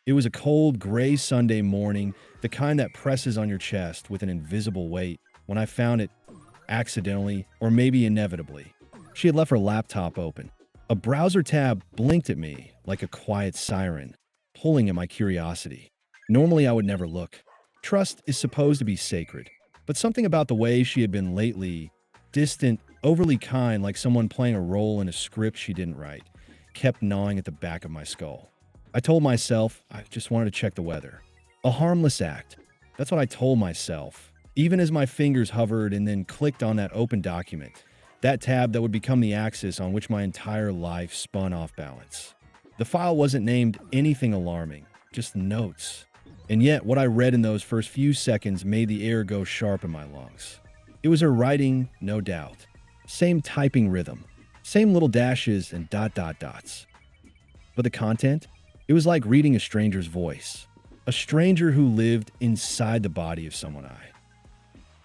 It was a cold, gray Sunday morning, the kind that presses on your chest with an invisible weight, when I found it accidentally or maybe inevitably. She had left her laptop open. A browser tab blinked at me like a quiet siren, pulling at my curiosity. Normally, I would never look. Trust is supposed to be sacred, but something about the way she had been lately, distant, overly kind, like someone playing a role in a script she didn't write, kept gnawing at the back of my skull. I told myself I just wanted to check the weather. A harmless act. That's what I told myself, even as my fingers hovered and then clicked on that open document, that tab that would become the axis on which my entire life spun off balance. The file wasn't named anything alarming, just notes. And yet, what I read in those first few seconds made the air go sharp in my lungs. It was her writing, no doubt. Same typing rhythm, same little dashes and dots. But the content? It was like reading a stranger's voice. A stranger who lived inside the body of someone I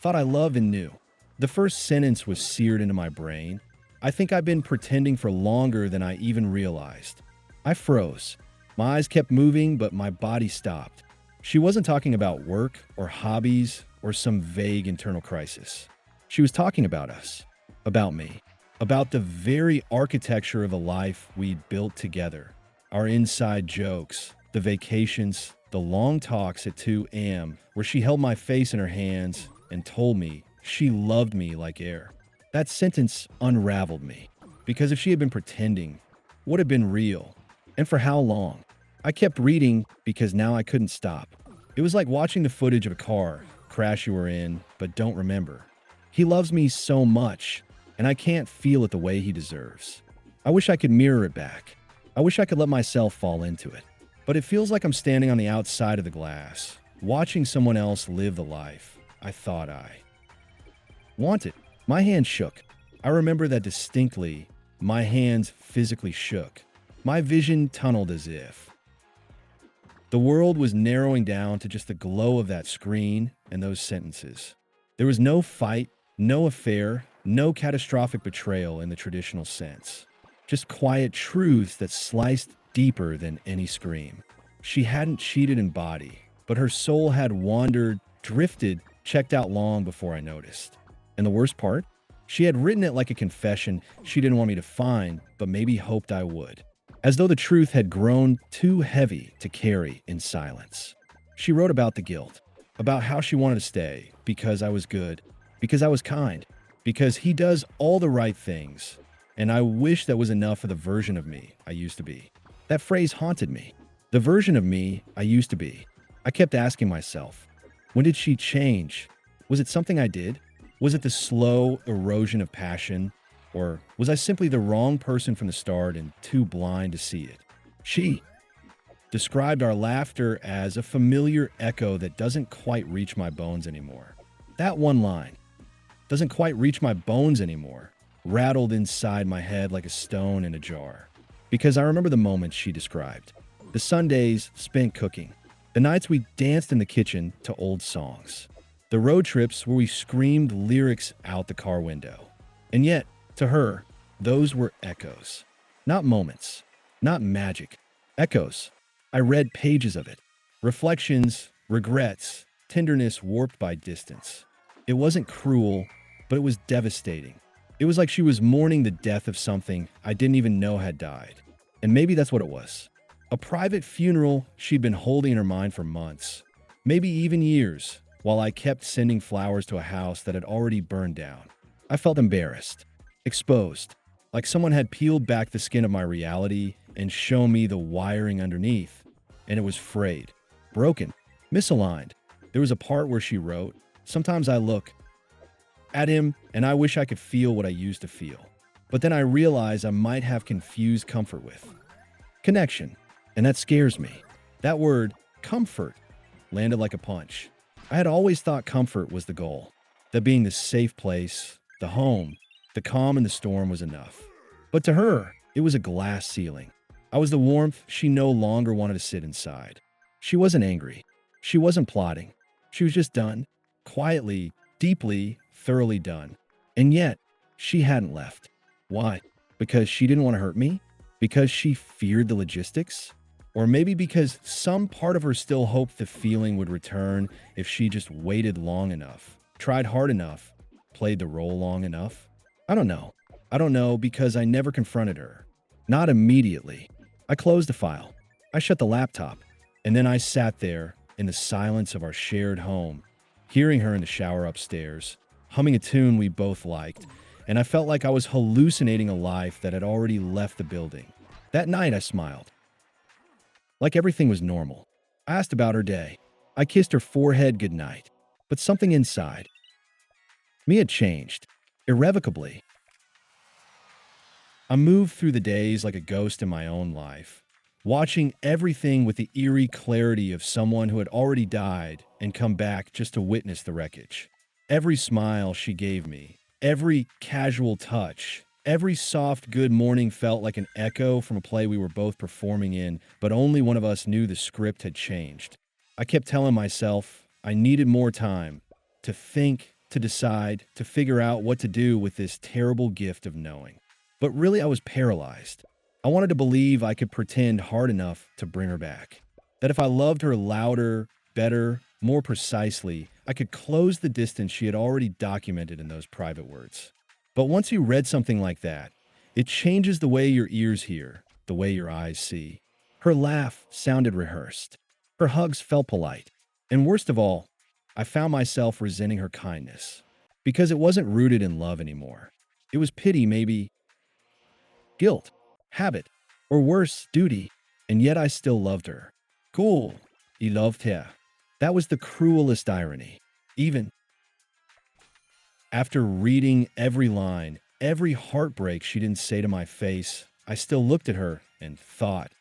thought I loved and knew. The first sentence was seared into my brain. I think I've been pretending for longer than I even realized. I froze. My eyes kept moving, but my body stopped. She wasn't talking about work or hobbies or some vague internal crisis. She was talking about us, about me, about the very architecture of a life we'd built together. Our inside jokes, the vacations, the long talks at 2 a.m., where she held my face in her hands and told me she loved me like air. That sentence unraveled me, because if she had been pretending, what had been real? And for how long? I kept reading because now I couldn't stop. It was like watching the footage of a car crash you were in but don't remember. He loves me so much, and I can't feel it the way he deserves. I wish I could mirror it back. I wish I could let myself fall into it. But it feels like I'm standing on the outside of the glass, watching someone else live the life I thought I wanted. My hand shook. I remember that distinctly. My hands physically shook. My vision tunneled as if the world was narrowing down to just the glow of that screen and those sentences. There was no fight, no affair, no catastrophic betrayal in the traditional sense. Just quiet truths that sliced deeper than any scream. She hadn't cheated in body, but her soul had wandered, drifted, checked out long before I noticed. And the worst part? She had written it like a confession she didn't want me to find, but maybe hoped I would. As though the truth had grown too heavy to carry in silence. She wrote about the guilt, about how she wanted to stay, because I was good, because I was kind, because he does all the right things, and I wish that was enough for the version of me I used to be. That phrase haunted me. The version of me I used to be. I kept asking myself, when did she change? Was it something I did? Was it the slow erosion of passion? Or was I simply the wrong person from the start and too blind to see it? She described our laughter as a familiar echo that doesn't quite reach my bones anymore. That one line, doesn't quite reach my bones anymore, rattled inside my head like a stone in a jar. Because I remember the moments she described. The Sundays spent cooking. The nights we danced in the kitchen to old songs. The road trips where we screamed lyrics out the car window. And yet, to her, those were echoes. Not moments. Not magic. Echoes. I read pages of it. Reflections, regrets, tenderness warped by distance. It wasn't cruel, but it was devastating. It was like she was mourning the death of something I didn't even know had died. And maybe that's what it was. A private funeral she'd been holding in her mind for months, maybe even years, while I kept sending flowers to a house that had already burned down. I felt embarrassed, exposed, like someone had peeled back the skin of my reality and shown me the wiring underneath, and it was frayed, broken, misaligned. There was a part where she wrote, "Sometimes I look at him and I wish I could feel what I used to feel. But then I realize I might have confused comfort with connection, and that scares me." That word, comfort, landed like a punch. I had always thought comfort was the goal, that being the safe place, the home, the calm in the storm was enough. But to her, it was a glass ceiling. I was the warmth she no longer wanted to sit inside. She wasn't angry. She wasn't plotting. She was just done. Quietly, deeply, thoroughly done. And yet, she hadn't left. Why? Because she didn't want to hurt me? Because she feared the logistics? Or maybe because some part of her still hoped the feeling would return if she just waited long enough, tried hard enough, played the role long enough. I don't know. I don't know because I never confronted her. Not immediately. I closed the file. I shut the laptop. And then I sat there in the silence of our shared home, hearing her in the shower upstairs, humming a tune we both liked, and I felt like I was hallucinating a life that had already left the building. That night I smiled. Like everything was normal. I asked about her day. I kissed her forehead goodnight. But something inside me had changed, irrevocably. I moved through the days like a ghost in my own life, watching everything with the eerie clarity of someone who had already died and come back just to witness the wreckage. Every smile she gave me, every casual touch, every soft good morning felt like an echo from a play we were both performing in, but only one of us knew the script had changed. I kept telling myself I needed more time to think, to decide, to figure out what to do with this terrible gift of knowing. But really, I was paralyzed. I wanted to believe I could pretend hard enough to bring her back. That if I loved her louder, better, more precisely, I could close the distance she had already documented in those private words. But once you read something like that, it changes the way your ears hear, the way your eyes see. Her laugh sounded rehearsed. Her hugs felt polite. And worst of all, I found myself resenting her kindness. Because it wasn't rooted in love anymore. It was pity, maybe guilt, habit, or worse, duty. And yet I still loved her. Cool. I loved her. That was the cruelest irony. Even after reading every line, every heartbreak she didn't say to my face, I still looked at her and thought,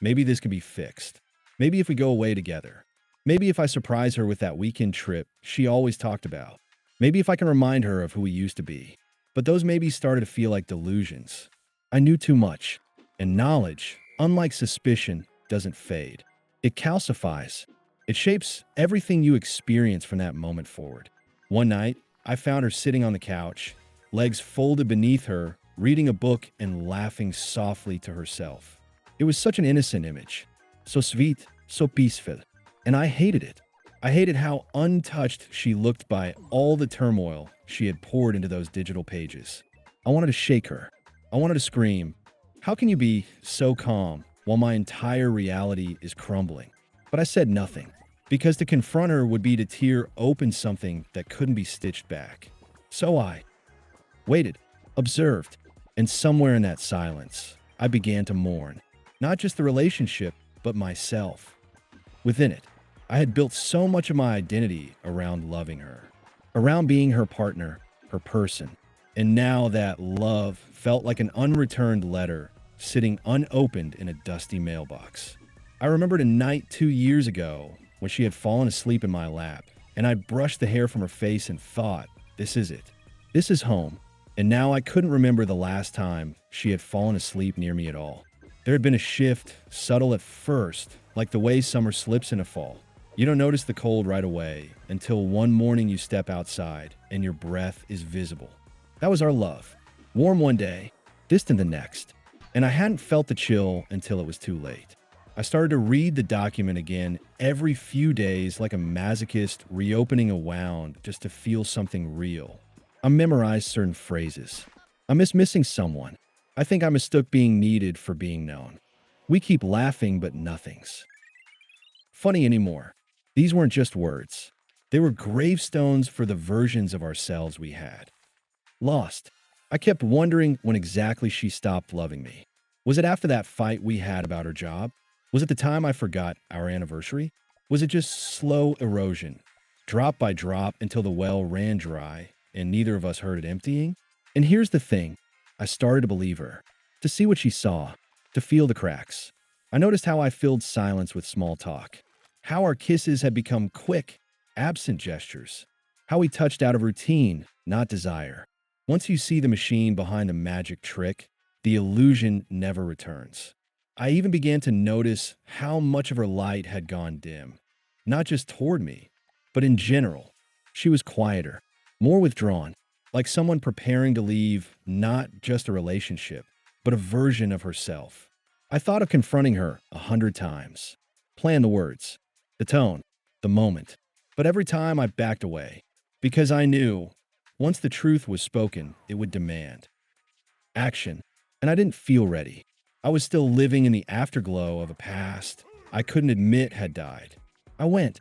maybe this could be fixed. Maybe if we go away together. Maybe if I surprise her with that weekend trip she always talked about. Maybe if I can remind her of who we used to be. But those maybes started to feel like delusions. I knew too much. And knowledge, unlike suspicion, doesn't fade. It calcifies. It shapes everything you experience from that moment forward. One night, I found her sitting on the couch, legs folded beneath her, reading a book and laughing softly to herself. It was such an innocent image. So sweet, so peaceful. And I hated it. I hated how untouched she looked by all the turmoil she had poured into those digital pages. I wanted to shake her. I wanted to scream, "How can you be so calm while my entire reality is crumbling?" But I said nothing, because to confront her would be to tear open something that couldn't be stitched back. So I waited, observed, and somewhere in that silence, I began to mourn. Not just the relationship, but myself. Within it, I had built so much of my identity around loving her, around being her partner, her person. And now that love felt like an unreturned letter sitting unopened in a dusty mailbox. I remembered a night 2 years ago when she had fallen asleep in my lap, and I brushed the hair from her face and thought, this is it. This is home. And now I couldn't remember the last time she had fallen asleep near me at all. There had been a shift, subtle at first, like the way summer slips in a fall. You don't notice the cold right away until one morning you step outside and your breath is visible. That was our love. Warm one day, distant the next. And I hadn't felt the chill until it was too late. I started to read the document again every few days like a masochist reopening a wound just to feel something real. I memorized certain phrases. I miss missing someone. I think I mistook being needed for being known. We keep laughing, but nothing's funny anymore. These weren't just words. They were gravestones for the versions of ourselves we had. Lost. I kept wondering when exactly she stopped loving me. Was it after that fight we had about her job? Was it the time I forgot our anniversary? Was it just slow erosion, drop by drop until the well ran dry and neither of us heard it emptying? And here's the thing. I started to believe her, to see what she saw, to feel the cracks. I noticed how I filled silence with small talk, how our kisses had become quick, absent gestures, how we touched out of routine, not desire. Once you see the machine behind the magic trick, the illusion never returns. I even began to notice how much of her light had gone dim, not just toward me, but in general. She was quieter, more withdrawn, like someone preparing to leave not just a relationship, but a version of herself. I thought of confronting her 100 times, planned the words, the tone, the moment. But every time I backed away, because I knew once the truth was spoken, it would demand action, and I didn't feel ready. I was still living in the afterglow of a past I couldn't admit had died. I went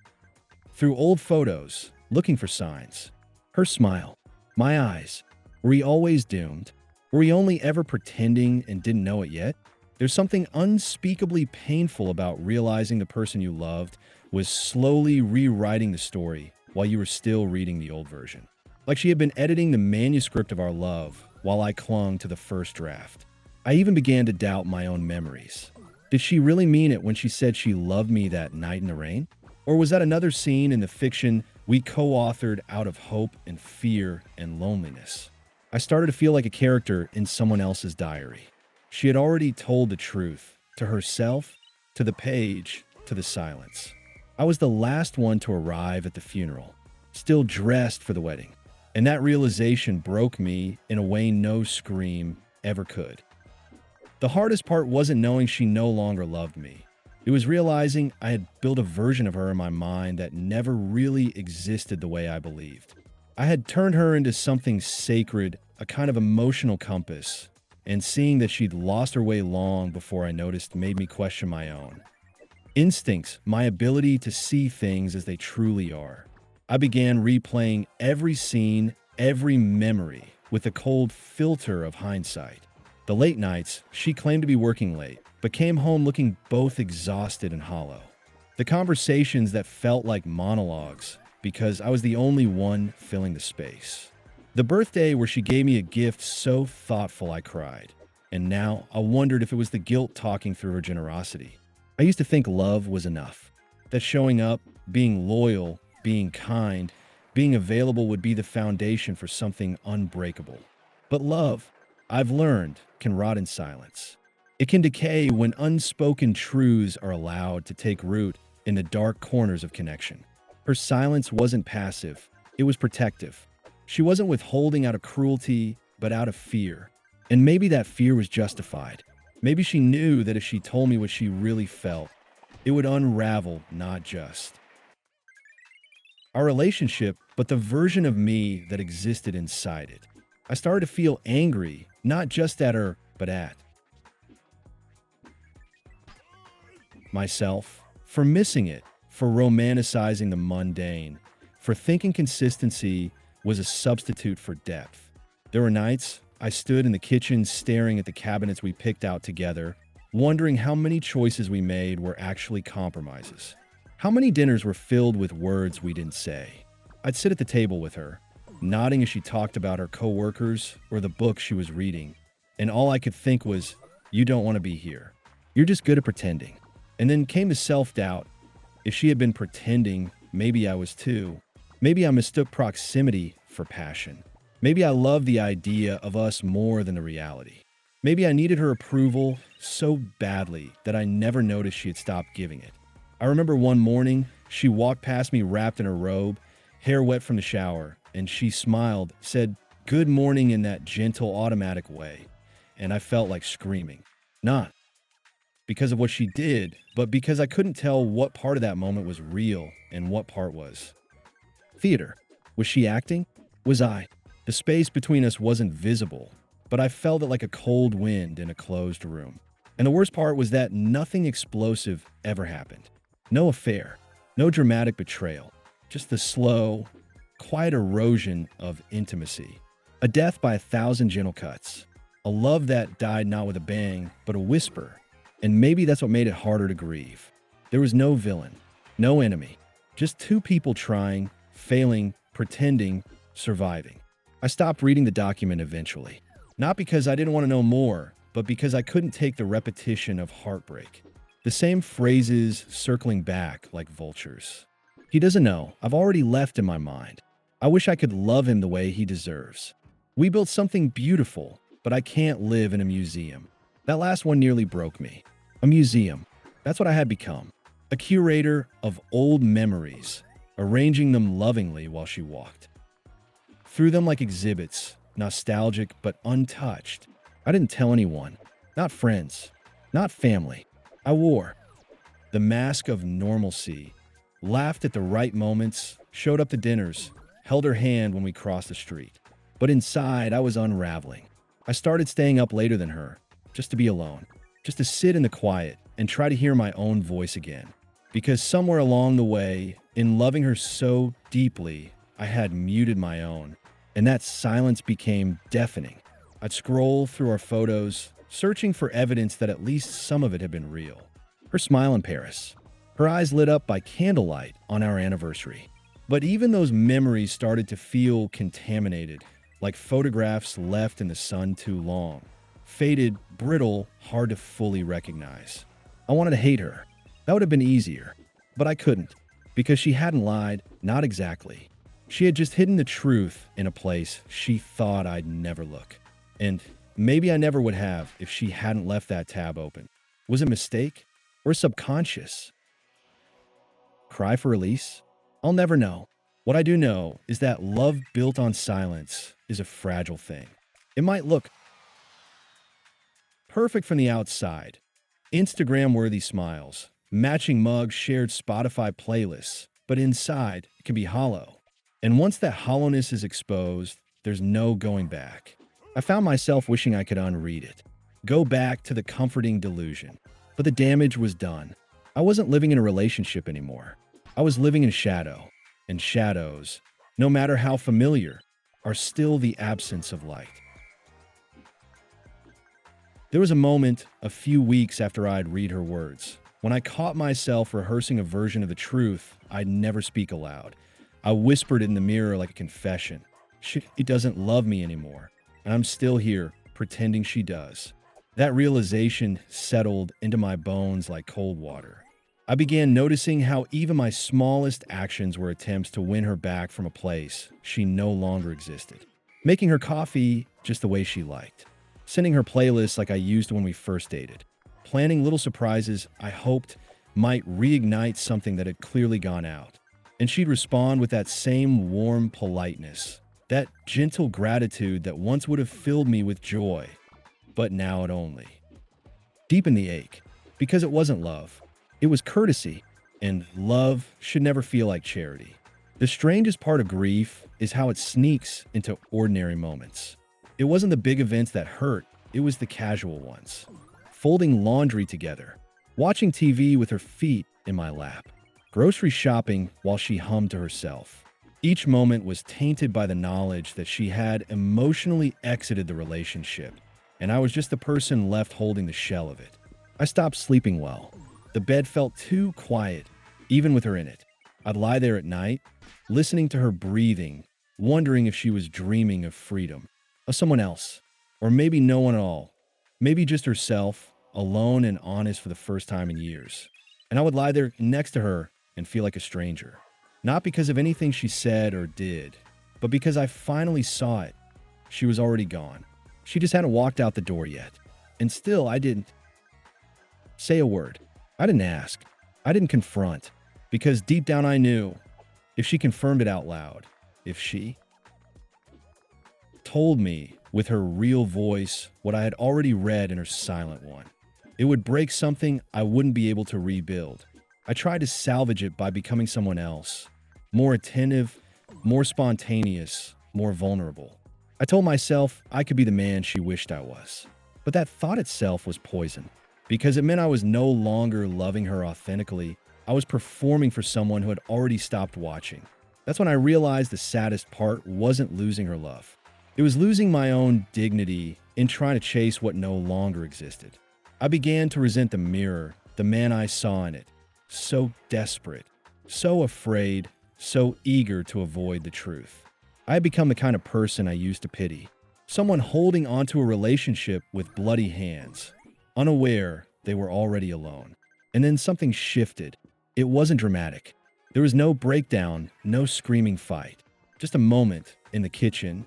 through old photos, looking for signs. Her smile, my eyes. Were we always doomed? Were we only ever pretending and didn't know it yet? There's something unspeakably painful about realizing the person you loved was slowly rewriting the story while you were still reading the old version. Like she had been editing the manuscript of our love while I clung to the first draft. I even began to doubt my own memories. Did she really mean it when she said she loved me that night in the rain? Or was that another scene in the fiction we co authored out of hope and fear and loneliness? I started to feel like a character in someone else's diary. She had already told the truth to herself, to the page, to the silence. I was the last one to arrive at the funeral, still dressed for the wedding. And that realization broke me in a way no scream ever could. The hardest part wasn't knowing she no longer loved me. It was realizing I had built a version of her in my mind that never really existed the way I believed. I had turned her into something sacred, a kind of emotional compass, and seeing that she'd lost her way long before I noticed made me question my own instincts, my ability to see things as they truly are. I began replaying every scene, every memory, with a cold filter of hindsight. The late nights, she claimed to be working late, but came home looking both exhausted and hollow. The conversations that felt like monologues, because I was the only one filling the space. The birthday where she gave me a gift so thoughtful I cried. And now I wondered if it was the guilt talking through her generosity. I used to think love was enough, that showing up, being loyal, being kind, being available would be the foundation for something unbreakable. But love, I've learned, can rot in silence. It can decay when unspoken truths are allowed to take root in the dark corners of connection. Her silence wasn't passive, it was protective. She wasn't withholding out of cruelty, but out of fear. And maybe that fear was justified. Maybe she knew that if she told me what she really felt, it would unravel not just our relationship, but the version of me that existed inside it. I started to feel angry, not just at her, but at myself for missing it, for romanticizing the mundane, for thinking consistency was a substitute for depth. There were nights I stood in the kitchen staring at the cabinets we picked out together, wondering how many choices we made were actually compromises. How many dinners were filled with words we didn't say? I'd sit at the table with her, nodding as she talked about her coworkers or the book she was reading, and all I could think was, "You don't want to be here. You're just good at pretending." And then came the self-doubt. If she had been pretending, maybe I was too. Maybe I mistook proximity for passion. Maybe I loved the idea of us more than the reality. Maybe I needed her approval so badly that I never noticed she had stopped giving it. I remember one morning, she walked past me wrapped in her robe, hair wet from the shower, and she smiled, said, "Good morning," in that gentle, automatic way. And I felt like screaming. Not because of what she did, but because I couldn't tell what part of that moment was real and what part was theater. Was she acting? Was I? The space between us wasn't visible, but I felt it like a cold wind in a closed room. And the worst part was that nothing explosive ever happened. No affair, no dramatic betrayal, just the slow, quiet erosion of intimacy. A death by 1,000 gentle cuts. A love that died not with a bang, but a whisper. And maybe that's what made it harder to grieve. There was no villain, no enemy, just two people trying, failing, pretending, surviving. I stopped reading the document eventually. Not because I didn't want to know more, but because I couldn't take the repetition of heartbreak. The same phrases circling back like vultures. He doesn't know. I've already left in my mind. I wish I could love him the way he deserves. We built something beautiful, but I can't live in a museum. That last one nearly broke me. A museum. That's what I had become. A curator of old memories, arranging them lovingly while she walked. Through them like exhibits, nostalgic but untouched. I didn't tell anyone. Not friends. not family. I wore the mask of normalcy, laughed at the right moments, showed up to dinners, held her hand when we crossed the street. But inside, I was unraveling. I started staying up later than her, just to be alone, just to sit in the quiet and try to hear my own voice again. Because somewhere along the way, in loving her so deeply, I had muted my own, and that silence became deafening. I'd scroll through our photos, searching for evidence that at least some of it had been real. Her smile in Paris, her eyes lit up by candlelight on our anniversary. But even those memories started to feel contaminated, like photographs left in the sun too long. Faded, brittle, hard to fully recognize. I wanted to hate her. That would have been easier. But I couldn't, because she hadn't lied, not exactly. She had just hidden the truth in a place she thought I'd never look. And maybe I never would have if she hadn't left that tab open. Was it a mistake or subconscious? Cry for release? I'll never know. What I do know is that love built on silence is a fragile thing. It might look perfect from the outside. Instagram-worthy smiles, matching mugs, shared Spotify playlists, but inside, it can be hollow. And once that hollowness is exposed, there's no going back. I found myself wishing I could unread it, go back to the comforting delusion. But the damage was done. I wasn't living in a relationship anymore. I was living in shadow. And shadows, no matter how familiar, are still the absence of light. There was a moment, a few weeks after I'd read her words, when I caught myself rehearsing a version of the truth I'd never speak aloud. I whispered in the mirror like a confession. She doesn't love me anymore, and I'm still here, pretending she does. That realization settled into my bones like cold water. I began noticing how even my smallest actions were attempts to win her back from a place she no longer existed. Making her coffee just the way she liked. Sending her playlists like I used when we first dated. Planning little surprises I hoped might reignite something that had clearly gone out. And she'd respond with that same warm politeness, that gentle gratitude that once would have filled me with joy, but now it only deepened the ache, because it wasn't love. It was courtesy, and love should never feel like charity. The strangest part of grief is how it sneaks into ordinary moments. It wasn't the big events that hurt, it was the casual ones. Folding laundry together, watching TV with her feet in my lap, grocery shopping while she hummed to herself. Each moment was tainted by the knowledge that she had emotionally exited the relationship, and I was just the person left holding the shell of it. I stopped sleeping well. The bed felt too quiet, even with her in it. I'd lie there at night, listening to her breathing, wondering if she was dreaming of freedom, of someone else, or maybe no one at all. Maybe just herself, alone and honest for the first time in years. And I would lie there next to her and feel like a stranger. Not because of anything she said or did, but because I finally saw it. She was already gone. She just hadn't walked out the door yet. And still, I didn't say a word. I didn't ask. I didn't confront. Because deep down I knew, if she confirmed it out loud, if she told me with her real voice what I had already read in her silent one, it would break something I wouldn't be able to rebuild. I tried to salvage it by becoming someone else, more attentive, more spontaneous, more vulnerable. I told myself I could be the man she wished I was. But that thought itself was poison, because it meant I was no longer loving her authentically. I was performing for someone who had already stopped watching. That's when I realized the saddest part wasn't losing her love. It was losing my own dignity in trying to chase what no longer existed. I began to resent the mirror, the man I saw in it. So desperate, so afraid, so eager to avoid the truth. I had become the kind of person I used to pity. Someone holding onto a relationship with bloody hands, unaware they were already alone. And then something shifted. It wasn't dramatic. There was no breakdown, no screaming fight. Just a moment in the kitchen.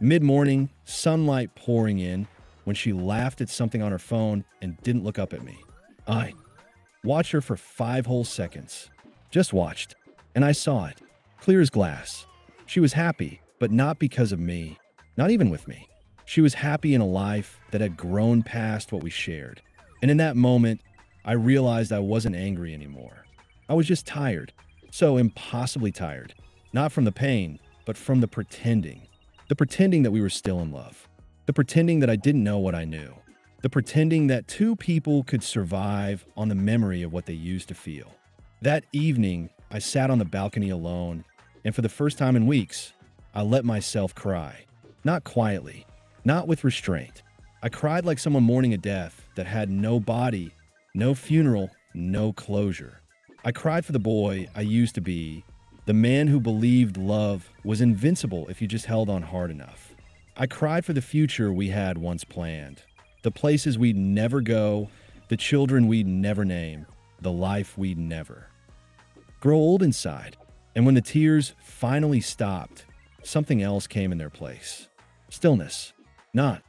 Mid-morning, sunlight pouring in, when she laughed at something on her phone and didn't look up at me. I watched her for 5 whole seconds. Just watched. And I saw it. Clear as glass. She was happy, but not because of me. Not even with me. She was happy in a life that had grown past what we shared. And in that moment, I realized I wasn't angry anymore. I was just tired. So impossibly tired. Not from the pain, but from the pretending. The pretending that we were still in love. The pretending that I didn't know what I knew. The pretending that two people could survive on the memory of what they used to feel. That evening, I sat on the balcony alone, and for the first time in weeks, I let myself cry. Not quietly, not with restraint. I cried like someone mourning a death that had no body, no funeral, no closure. I cried for the boy I used to be, the man who believed love was invincible if you just held on hard enough. I cried for the future we had once planned, the places we'd never go, the children we'd never name, the life we'd never grow old inside. And when the tears finally stopped, something else came in their place. Stillness. Not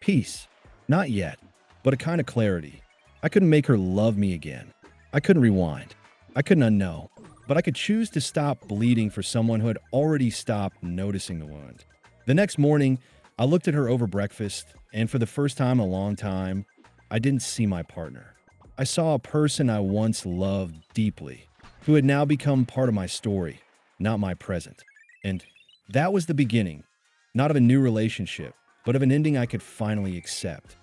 peace. Not yet, but a kind of clarity. I couldn't make her love me again. I couldn't rewind. I couldn't unknow. But I could choose to stop bleeding for someone who had already stopped noticing the wound. The next morning, I looked at her over breakfast, and for the first time in a long time, I didn't see my partner. I saw a person I once loved deeply, who had now become part of my story, not my present. And that was the beginning, not of a new relationship, but of an ending I could finally accept.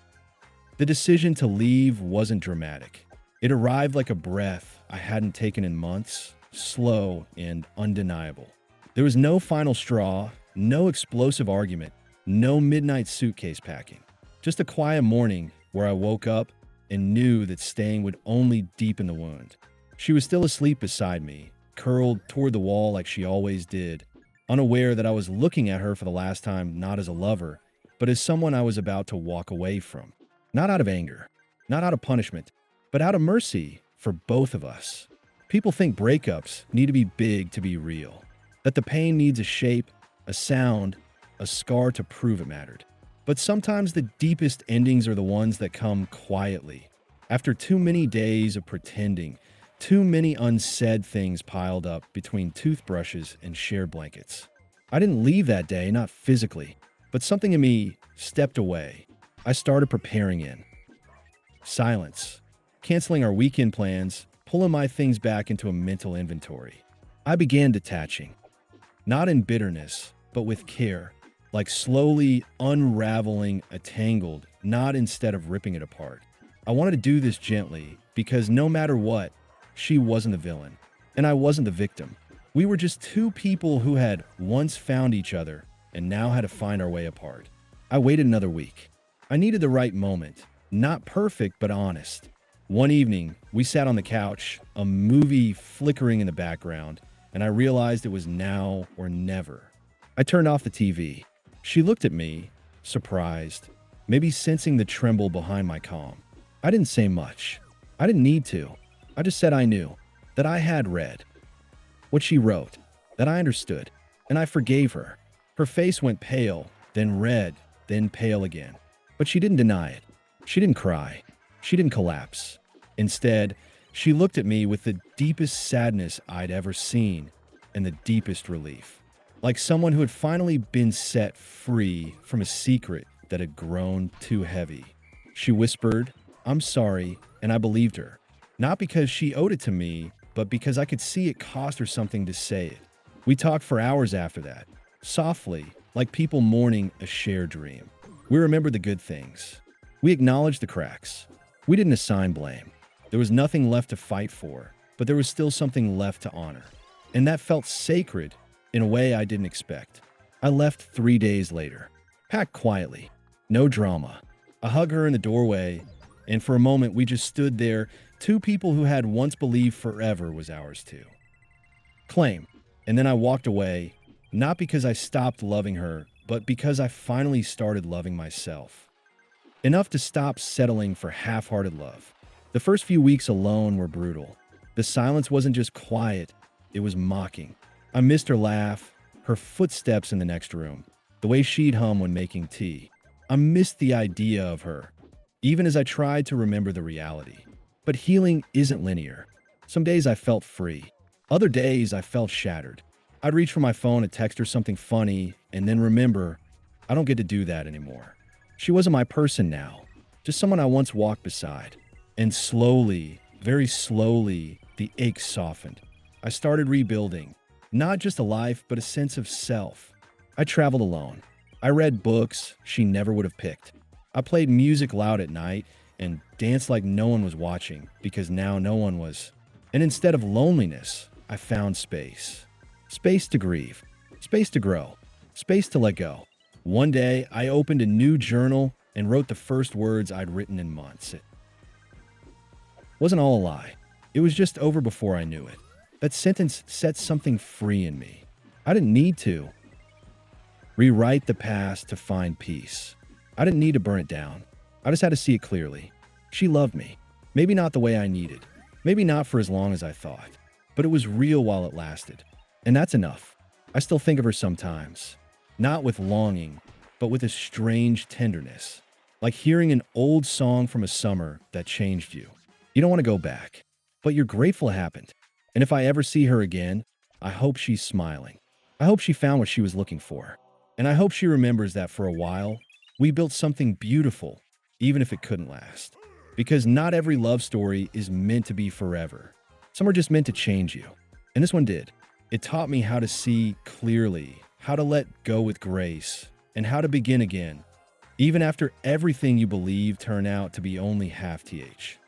The decision to leave wasn't dramatic. It arrived like a breath I hadn't taken in months, slow and undeniable. There was no final straw, no explosive argument, no midnight suitcase packing. Just a quiet morning where I woke up and knew that staying would only deepen the wound. She was still asleep beside me, curled toward the wall like she always did, unaware that I was looking at her for the last time not as a lover, but as someone I was about to walk away from. Not out of anger, not out of punishment, but out of mercy for both of us. People think breakups need to be big to be real, that the pain needs a shape, a sound, a scar to prove it mattered. But sometimes the deepest endings are the ones that come quietly, after too many days of pretending, too many unsaid things piled up between toothbrushes and shared blankets. I didn't leave that day, not physically, but something in me stepped away. I started preparing in silence, canceling our weekend plans, pulling my things back into a mental inventory. I began detaching, not in bitterness, but with care, like slowly unraveling a tangled knot instead of ripping it apart. I wanted to do this gently because no matter what, she wasn't the villain, and I wasn't the victim. We were just two people who had once found each other and now had to find our way apart. I waited another week. I needed the right moment, not perfect, but honest. One evening, we sat on the couch, a movie flickering in the background, and I realized it was now or never. I turned off the TV. She looked at me, surprised, maybe sensing the tremble behind my calm. I didn't say much. I didn't need to. I just said I knew, that I had read what she wrote, that I understood, and I forgave her. Her face went pale, then red, then pale again. But she didn't deny it. She didn't cry. She didn't collapse. Instead, she looked at me with the deepest sadness I'd ever seen and the deepest relief, like someone who had finally been set free from a secret that had grown too heavy. She whispered, "I'm sorry," and I believed her. Not because she owed it to me, but because I could see it cost her something to say it. We talked for hours after that, softly, like people mourning a shared dream. We remembered the good things. We acknowledged the cracks. We didn't assign blame. There was nothing left to fight for, but there was still something left to honor. And that felt sacred in a way I didn't expect. I left 3 days later, packed quietly, no drama. I hugged her in the doorway, and for a moment we just stood there, two people who had once believed forever was ours too. Claim. And then I walked away, not because I stopped loving her, but because I finally started loving myself. Enough to stop settling for half-hearted love. The first few weeks alone were brutal. The silence wasn't just quiet, it was mocking. I missed her laugh, her footsteps in the next room, the way she'd hum when making tea. I missed the idea of her, even as I tried to remember the reality. But healing isn't linear. Some days I felt free. Other days I felt shattered. I'd reach for my phone and text her something funny, and then remember, I don't get to do that anymore. She wasn't my person now. just someone I once walked beside. And slowly, very slowly, the ache softened. I started rebuilding, not just a life, but a sense of self. I traveled alone. I read books she never would have picked. I played music loud at night and danced like no one was watching because now no one was. And instead of loneliness, I found space. Space to grieve, space to grow, space to let go. One day, I opened a new journal and wrote the first words I'd written in months. It wasn't all a lie. It was just over before I knew it. That sentence set something free in me. I didn't need to rewrite the past to find peace. I didn't need to burn it down. I just had to see it clearly. She loved me. Maybe not the way I needed. Maybe not for as long as I thought. But it was real while it lasted. And that's enough. I still think of her sometimes. Not with longing, but with a strange tenderness. Like hearing an old song from a summer that changed you. You don't want to go back, but you're grateful it happened. And if I ever see her again, I hope she's smiling. I hope she found what she was looking for. And I hope she remembers that for a while, we built something beautiful, even if it couldn't last. Because not every love story is meant to be forever. Some are just meant to change you. And this one did. It taught me how to see clearly, how to let go with grace, and how to begin again, even after everything you believe turned out to be only half TH.